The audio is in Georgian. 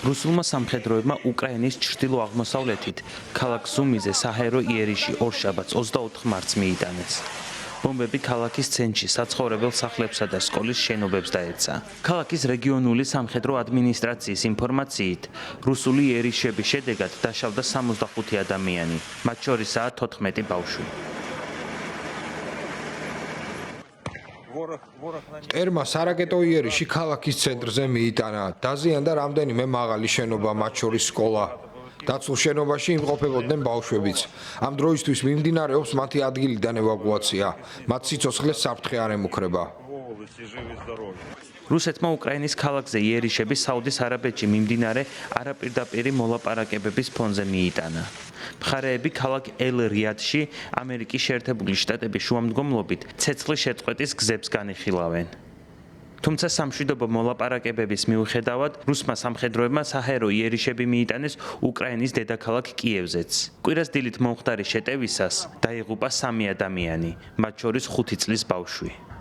რუსულმა სამხედროებმა უკრაინის ჩრდილო-აღმოსავლეთით ქალაქ სუმიზე საჰაერო იერიში ორშაბათს 24 მარტს მიიტანეს. ბომბები ქალაქის ცენტრში საცხოვრებელ სახლებსა და სკოლის შენობებს დაეცა. ქალაქის რეგიონული სამხედრო ადმინისტრაციის ინფორმაციით, რუსული იერიშების შედეგად დაშავდა 65 ადამიანი, მათ შორისაა 14 ბავშვი. ერმა სარაკეტო იერიში ქალაქის ცენტრზე მიიტანა. დაზიანდა რამდენიმე მაღალი შენობა, მათ შორის სკოლა. დაცულ შენობაში იმყოფებოდნენ ბავშვებიც. ამ დროისთვის მიმდინარეობს მათი ადგილიდან ევაკუაცია. მათ სიცოცხლეს საფრთხე არ ემუქრება. რუსეთმა უკრაინის ქალაქზე იერიშები საუდის არაბეთში მიმდინარე არაპირდაპირი მოლაპარაკებების ფონზე მიიტანა. მხარეები ქალაქ ელ-რიადში ამერიკის შეერთებული შტატების შუამდგომლობით ცეცხლის შეწყვეტის გზებს განიხილავენ. თუმცა სამშვიდობო მოლაპარაკებების მიუხედავად, რუსმა სამხედროებმა საჰაერო იერიშები მიიტანეს უკრაინის დედაქალაქ კიევზეც. კვირას დილით მომხდარი შეტევისას დაიღუპა 3 ადამიანი, მათ შორის 5 წლის ბავშვი.